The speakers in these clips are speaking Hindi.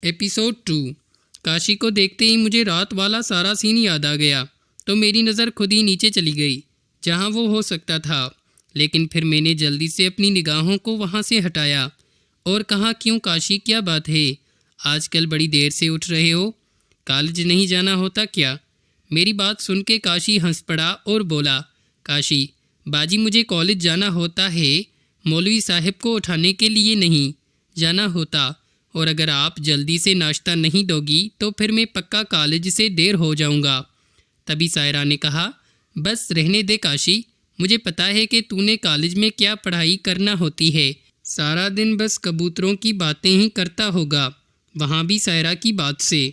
एपिसोड 2। काशी को देखते ही मुझे रात वाला सारा सीन याद आ गया तो मेरी नज़र खुद ही नीचे चली गई जहां वो हो सकता था। लेकिन फिर मैंने जल्दी से अपनी निगाहों को वहां से हटाया और कहा, क्यों काशी, क्या बात है? आजकल बड़ी देर से उठ रहे हो, कॉलेज नहीं जाना होता क्या? मेरी बात सुन के काशी हंस पड़ा और बोला, काशी बाजी, मुझे कॉलेज जाना होता है, मौलवी साहब को उठाने के लिए नहीं जाना होता। और अगर आप जल्दी से नाश्ता नहीं दोगी तो फिर मैं पक्का कॉलेज से देर हो जाऊंगा। तभी सायरा ने कहा, बस रहने दे काशी, मुझे पता है कि तूने कॉलेज में क्या पढ़ाई करना होती है, सारा दिन बस कबूतरों की बातें ही करता होगा, वहाँ भी सायरा की बात से।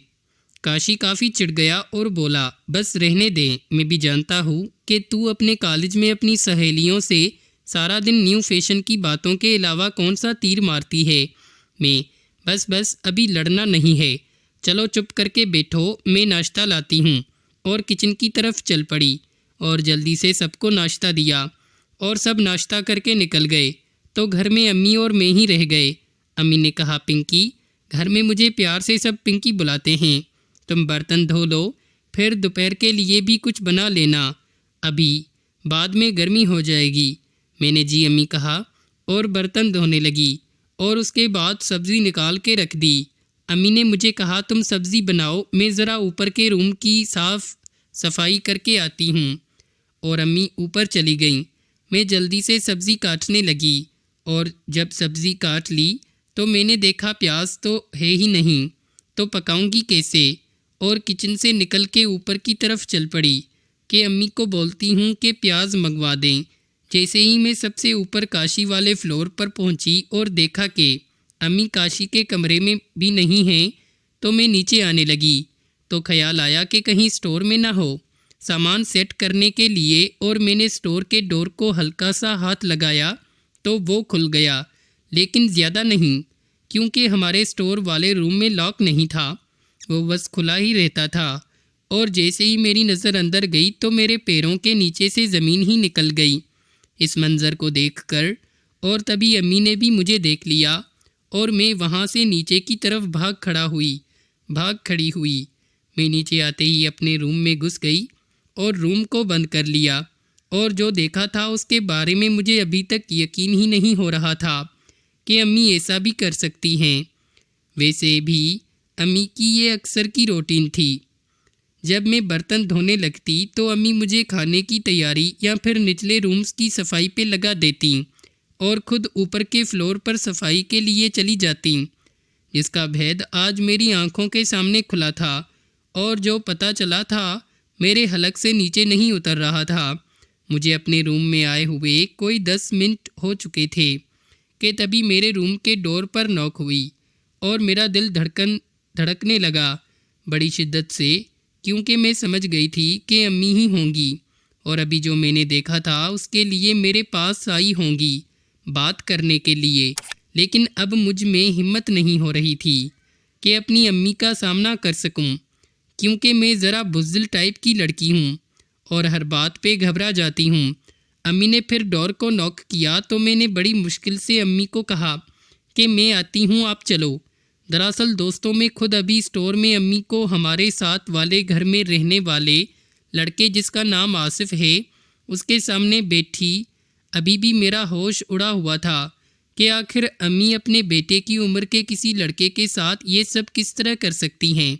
काशी काफ़ी चिढ़ गया और बोला, बस रहने दे, मैं भी जानता हूँ कि तू अपने कॉलेज में अपनी सहेलियों से सारा दिन न्यू फैशन की बातों के अलावा कौन सा तीर मारती है। मैं बस अभी लड़ना नहीं है, चलो चुप करके बैठो, मैं नाश्ता लाती हूँ। और किचन की तरफ चल पड़ी और जल्दी से सबको नाश्ता दिया और सब नाश्ता करके निकल गए तो घर में अम्मी और मैं ही रह गए। अम्मी ने कहा, पिंकी, घर में मुझे प्यार से सब पिंकी बुलाते हैं, तुम बर्तन धो लो, फिर दोपहर के लिए भी कुछ बना लेना, अभी बाद में गर्मी हो जाएगी। मैंने जी अम्मी कहा और बर्तन धोने लगी और उसके बाद सब्ज़ी निकाल के रख दी। अम्मी ने मुझे कहा, तुम सब्ज़ी बनाओ, मैं ज़रा ऊपर के रूम की साफ़ सफाई करके आती हूँ। और अम्मी ऊपर चली गईं। मैं जल्दी से सब्ज़ी काटने लगी और जब सब्ज़ी काट ली तो मैंने देखा प्याज तो है ही नहीं, तो पकाऊंगी कैसे? और किचन से निकल के ऊपर की तरफ चल पड़ी कि अम्मी को बोलती हूँ कि प्याज मंगवा दें। जैसे ही मैं सबसे ऊपर काशी वाले फ्लोर पर पहुँची और देखा कि अम्मी काशी के कमरे में भी नहीं हैं, तो मैं नीचे आने लगी तो ख्याल आया कि कहीं स्टोर में ना हो। सामान सेट करने के लिए और मैंने स्टोर के डोर को हल्का सा हाथ लगाया तो वो खुल गया, लेकिन ज़्यादा नहीं, क्योंकि हमारे स्टोर वाले रूम में लॉक नहीं था, वो बस खुला ही रहता था। और जैसे ही मेरी नज़र अंदर गई तो मेरे पैरों के नीचे से ज़मीन ही निकल गई इस मंज़र को देखकर। और तभी अम्मी ने भी मुझे देख लिया और मैं वहाँ से नीचे की तरफ भाग खड़ी हुई। मैं नीचे आते ही अपने रूम में घुस गई और रूम को बंद कर लिया। और जो देखा था उसके बारे में मुझे अभी तक यकीन ही नहीं हो रहा था कि अम्मी ऐसा भी कर सकती हैं। वैसे भी अम्मी की ये अक्सर की रूटीन थी। जब मैं बर्तन धोने लगती तो अम्मी मुझे खाने की तैयारी या फिर निचले रूम्स की सफाई पे लगा देती और खुद ऊपर के फ्लोर पर सफाई के लिए चली जाती, जिसका भेद आज मेरी आंखों के सामने खुला था। और जो पता चला था मेरे हलक से नीचे नहीं उतर रहा था। मुझे अपने रूम में आए हुए कोई 10 मिनट हो चुके थे कि तभी मेरे रूम के डोर पर नॉक हुई और मेरा दिल धड़कने लगा बड़ी शिद्दत से, क्योंकि मैं समझ गई थी कि अम्मी ही होंगी और अभी जो मैंने देखा था उसके लिए मेरे पास आई होंगी बात करने के लिए। लेकिन अब मुझ में हिम्मत नहीं हो रही थी कि अपनी अम्मी का सामना कर सकूं, क्योंकि मैं ज़रा बुज़दिल टाइप की लड़की हूं और हर बात पे घबरा जाती हूं। अम्मी ने फिर डोर को नॉक किया तो मैंने बड़ी मुश्किल से अम्मी को कहा कि मैं आती हूं, आप चलो। दरअसल दोस्तों, मैं खुद अभी स्टोर में अम्मी को हमारे साथ वाले घर में रहने वाले लड़के जिसका नाम आसिफ है उसके सामने बैठी अभी भी मेरा होश उड़ा हुआ था कि आखिर अम्मी अपने बेटे की उम्र के किसी लड़के के साथ ये सब किस तरह कर सकती हैं।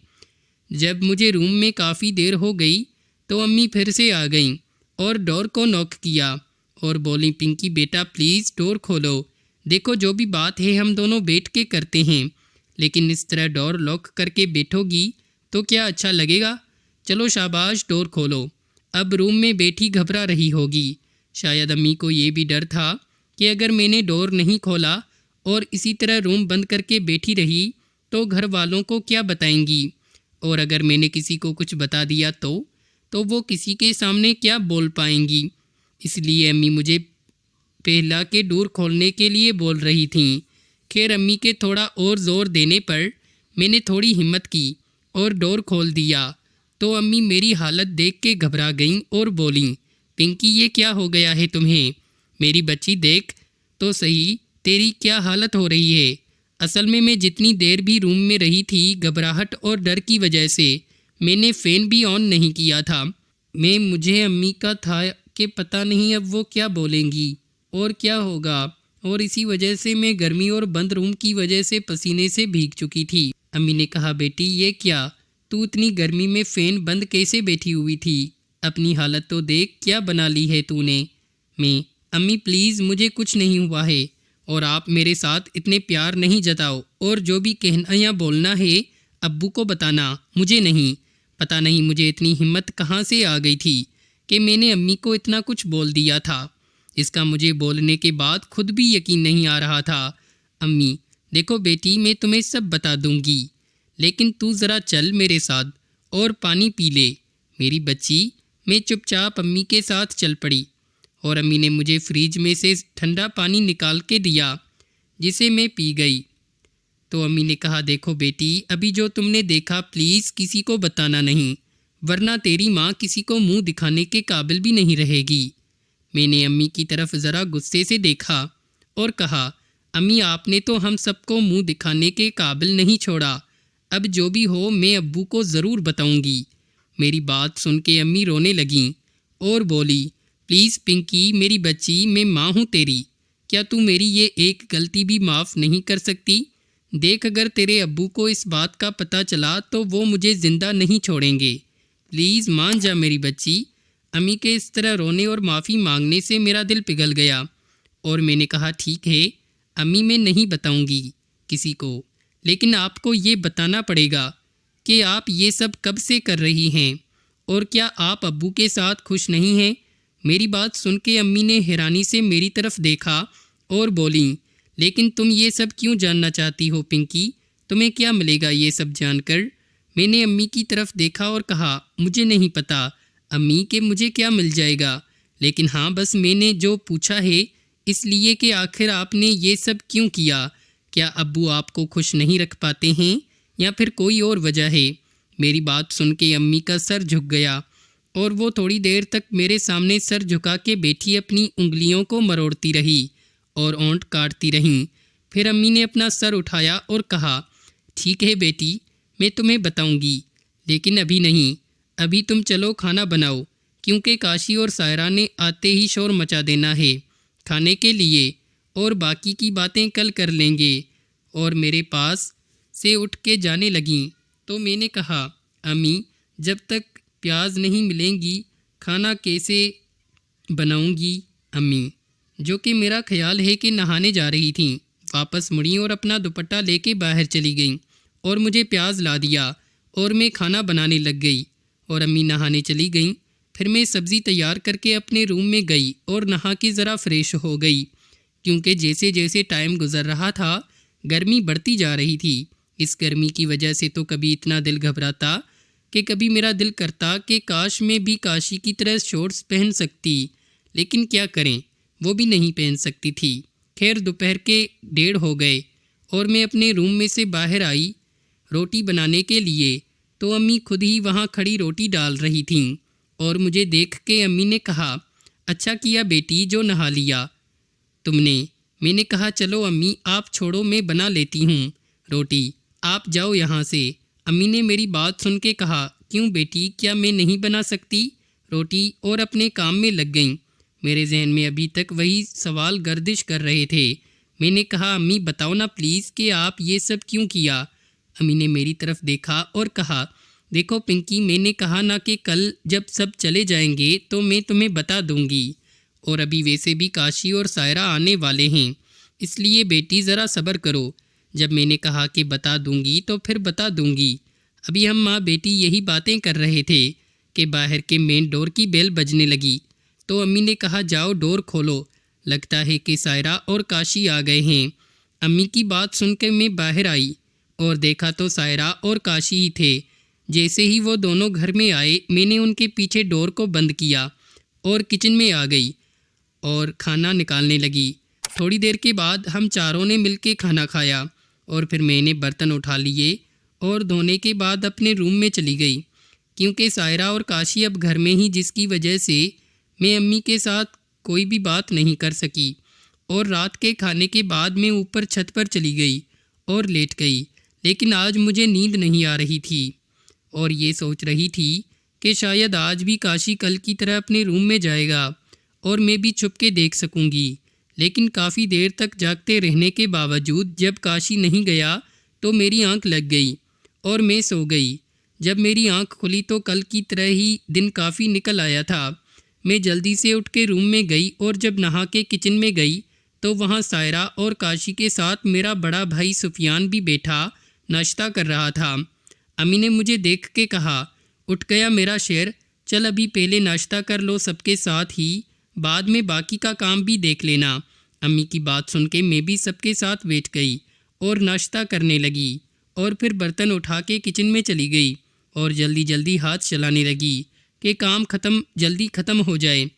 जब मुझे रूम में काफ़ी देर हो गई तो अम्मी फिर से आ गईं और डोर को नॉक किया और बोली, पिंकी बेटा प्लीज़ डोर खोलो, देखो जो भी बात है हम दोनों बैठ के करते हैं, लेकिन इस तरह डोर लॉक करके बैठोगी तो क्या अच्छा लगेगा? चलो शाबाश, डोर खोलो। अब रूम में बैठी घबरा रही होगी। शायद अम्मी को ये भी डर था कि अगर मैंने डोर नहीं खोला और इसी तरह रूम बंद करके बैठी रही तो घर वालों को क्या बताएंगी, और अगर मैंने किसी को कुछ बता दिया तो वो किसी के सामने क्या बोल पाएंगी। इसलिए अम्मी मुझे पहला के डोर खोलने के लिए बोल रही थीं। खैर अम्मी के थोड़ा और ज़ोर देने पर मैंने थोड़ी हिम्मत की और डोर खोल दिया तो अम्मी मेरी हालत देख के घबरा गईं और बोलीं, पिंकी ये क्या हो गया है तुम्हें? मेरी बच्ची देख तो सही तेरी क्या हालत हो रही है। असल में मैं जितनी देर भी रूम में रही थी, घबराहट और डर की वजह से मैंने फ़ैन भी ऑन नहीं किया था। मुझे अम्मी का था कि पता नहीं अब वो क्या बोलेंगी और क्या होगा, और इसी वजह से मैं गर्मी और बंद रूम की वजह से पसीने से भीग चुकी थी। अम्मी ने कहा, बेटी ये क्या, तू इतनी गर्मी में फ़ैन बंद कैसे बैठी हुई थी? अपनी हालत तो देख, क्या बना ली है तूने। मैं, अम्मी प्लीज़ मुझे कुछ नहीं हुआ है और आप मेरे साथ इतने प्यार नहीं जताओ, और जो भी कहना या बोलना है अब्बू को बताना, मुझे नहीं। पता नहीं मुझे इतनी हिम्मत कहाँ से आ गई थी कि मैंने अम्मी को इतना कुछ बोल दिया था। इसका मुझे बोलने के बाद खुद भी यकीन नहीं आ रहा था। अम्मी देखो बेटी, मैं तुम्हें सब बता दूंगी, लेकिन तू ज़रा चल मेरे साथ और पानी पी ले मेरी बच्ची। मैं चुपचाप अम्मी के साथ चल पड़ी और अम्मी ने मुझे फ्रिज में से ठंडा पानी निकाल के दिया, जिसे मैं पी गई। तो अम्मी ने कहा, देखो बेटी, अभी जो तुमने देखा प्लीज़ किसी को बताना नहीं, वरना तेरी माँ किसी को मुंह दिखाने के काबिल भी नहीं रहेगी। मैंने अम्मी की तरफ ज़रा गुस्से से देखा और कहा, अम्मी आपने तो हम सबको मुंह दिखाने के काबिल नहीं छोड़ा। अब जो भी हो मैं अब्बू को ज़रूर बताऊंगी। मेरी बात सुन के अम्मी रोने लगीं और बोली, प्लीज़ पिंकी मेरी बच्ची, मैं माँ हूँ तेरी, क्या तू मेरी ये एक गलती भी माफ़ नहीं कर सकती? देख, अगर तेरे अब्बू को इस बात का पता चला तो वो मुझे ज़िंदा नहीं छोड़ेंगे। प्लीज़ मान जा मेरी बच्ची। अम्मी के इस तरह रोने और माफ़ी मांगने से मेरा दिल पिघल गया और मैंने कहा, ठीक है अम्मी, मैं नहीं बताऊंगी किसी को, लेकिन आपको ये बताना पड़ेगा कि आप ये सब कब से कर रही हैं, और क्या आप अब्बू के साथ खुश नहीं हैं? मेरी बात सुन के अम्मी ने हैरानी से मेरी तरफ देखा और बोली, लेकिन तुम ये सब क्यों जानना चाहती हो पिंकी? तुम्हें क्या मिलेगा ये सब जानकर? मैंने अम्मी की तरफ देखा और कहा, मुझे नहीं पता अम्मी के मुझे क्या मिल जाएगा, लेकिन हाँ बस मैंने जो पूछा है इसलिए कि आखिर आपने ये सब क्यों किया? क्या अब्बू आपको खुश नहीं रख पाते हैं या फिर कोई और वजह है? मेरी बात सुन के अम्मी का सर झुक गया और वो थोड़ी देर तक मेरे सामने सर झुका के बैठी अपनी उंगलियों को मरोड़ती रही और ओंठ काटती रहीं। फिर अम्मी ने अपना सर उठाया और कहा, ठीक है बेटी, मैं तुम्हें बताऊंगी, लेकिन अभी नहीं। अभी तुम चलो खाना बनाओ, क्योंकि काशी और सायरा ने आते ही शोर मचा देना है खाने के लिए, और बाकी की बातें कल कर लेंगे। और मेरे पास से उठ के जाने लगीं तो मैंने कहा, अम्मी जब तक प्याज नहीं मिलेंगी खाना कैसे बनाऊंगी? अम्मी, जो कि मेरा ख्याल है कि नहाने जा रही थीं, वापस मुड़ी और अपना दुपट्टा लेके बाहर चली गईं और मुझे प्याज ला दिया और मैं खाना बनाने लग गई और अम्मी नहाने चली गईं। फिर मैं सब्ज़ी तैयार करके अपने रूम में गई और नहा के ज़रा फ्रेश हो गई, क्योंकि जैसे जैसे टाइम गुजर रहा था गर्मी बढ़ती जा रही थी। इस गर्मी की वजह से तो कभी इतना दिल घबराता कि कभी मेरा दिल करता कि काश मैं भी काशी की तरह शॉर्ट्स पहन सकती, लेकिन क्या करें, वो भी नहीं पहन सकती थी। खैर दोपहर के 1:30 हो गए और मैं अपने रूम में से बाहर आई रोटी बनाने के लिए, तो अम्मी खुद ही वहाँ खड़ी रोटी डाल रही थीं और मुझे देख के अम्मी ने कहा, अच्छा किया बेटी जो नहा लिया तुमने। मैंने कहा, चलो अम्मी आप छोड़ो, मैं बना लेती हूँ रोटी, आप जाओ यहाँ से। अम्मी ने मेरी बात सुन के कहा, क्यों बेटी, क्या मैं नहीं बना सकती रोटी? और अपने काम में लग गईं। मेरे जहन में अभी तक वही सवाल गर्दिश कर रहे थे। मैंने कहा, अम्मी बताओ ना प्लीज़ कि आप ये सब क्यों किया? अम्मी ने मेरी तरफ देखा और कहा, देखो पिंकी, मैंने कहा ना कि कल जब सब चले जाएंगे तो मैं तुम्हें बता दूंगी, और अभी वैसे भी काशी और सायरा आने वाले हैं, इसलिए बेटी ज़रा सब्र करो। जब मैंने कहा कि बता दूंगी तो फिर बता दूंगी। अभी हम माँ बेटी यही बातें कर रहे थे कि बाहर के मेन डोर की बेल बजने लगी, तो अम्मी ने कहा, जाओ डोर खोलो, लगता है कि सायरा और काशी आ गए हैं। अम्मी की बात सुनकर मैं बाहर आई और देखा तो सायरा और काशी ही थे। जैसे ही वो दोनों घर में आए मैंने उनके पीछे डोर को बंद किया और किचन में आ गई और खाना निकालने लगी। थोड़ी देर के बाद हम चारों ने मिलकर खाना खाया और फिर मैंने बर्तन उठा लिए और धोने के बाद अपने रूम में चली गई, क्योंकि सायरा और काशी अब घर में ही, जिसकी वजह से मैं अम्मी के साथ कोई भी बात नहीं कर सकी। और रात के खाने के बाद मैं ऊपर छत पर चली गई और लेट गई। लेकिन आज मुझे नींद नहीं आ रही थी और ये सोच रही थी कि शायद आज भी काशी कल की तरह अपने रूम में जाएगा और मैं भी छुप के देख सकूंगी। लेकिन काफ़ी देर तक जागते रहने के बावजूद जब काशी नहीं गया तो मेरी आंख लग गई और मैं सो गई। जब मेरी आंख खुली तो कल की तरह ही दिन काफ़ी निकल आया था। मैं जल्दी से उठ के रूम में गई और जब नहा के किचन में गई तो वहाँ सायरा और काशी के साथ मेरा बड़ा भाई सुफियान भी बैठा नाश्ता कर रहा था। अम्मी ने मुझे देख के कहा, उठ गया मेरा शेर, चल अभी पहले नाश्ता कर लो सबके साथ ही, बाद में बाकी का काम भी देख लेना। अम्मी की बात सुन के मैं भी सबके साथ बैठ गई और नाश्ता करने लगी और फिर बर्तन उठा के किचन में चली गई और जल्दी जल्दी हाथ चलाने लगी कि काम जल्दी ख़त्म हो जाए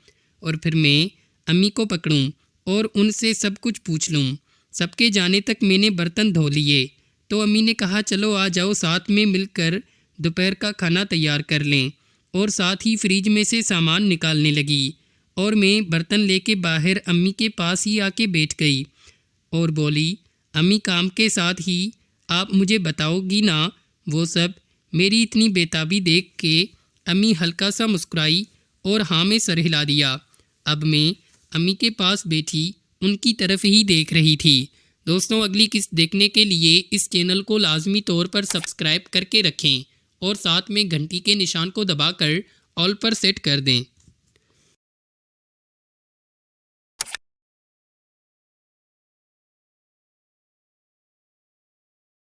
और फिर मैं अम्मी को पकड़ूं और उनसे सब कुछ पूछ लूं। सबके जाने तक मैंने बर्तन धो लिए तो अम्मी ने कहा, चलो आ जाओ साथ में मिलकर दोपहर का खाना तैयार कर लें, और साथ ही फ्रिज में से सामान निकालने लगी और मैं बर्तन लेके बाहर अम्मी के पास ही आके बैठ गई और बोली, अम्मी काम के साथ ही आप मुझे बताओगी ना वो सब। मेरी इतनी बेताबी देख के अम्मी हल्का सा मुस्कुराई और हाँ में सर हिला दिया। अब मैं अम्मी के पास बैठी उनकी तरफ ही देख रही थी। दोस्तों, अगली किस्त देखने के लिए इस चैनल को लाजमी तौर पर सब्सक्राइब करके रखें और साथ में घंटी के निशान को दबाकर ऑल पर सेट कर दें।